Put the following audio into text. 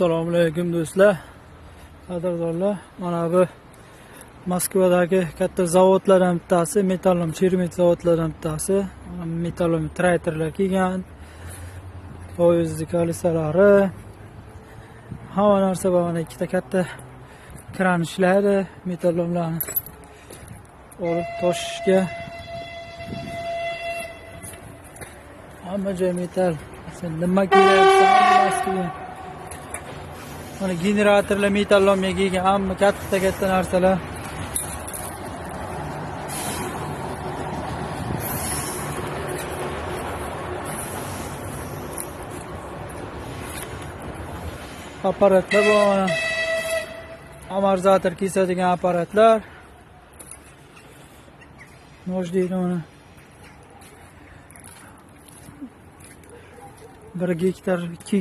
Assalomu alaykum do'stlar, qadrdonlar. Mana bu Moskvadagi katta zavodlardan bittasi, metallom chermet zavodlardan bittasi. Metallom traytorlar kelgan, poyezdning kolisalari, hamma narsa bor. Mana ikkita katta kran ishlaydi, metallomlarni olib toshishga. Hamma joy metall. Sen nima kerak? Mana generatorlar metallomga kelgan, hamma katta narsalar. Aparatlar bor. Amortizator kesadigan aparatlar. Noj deydi uni. 1 gektar 2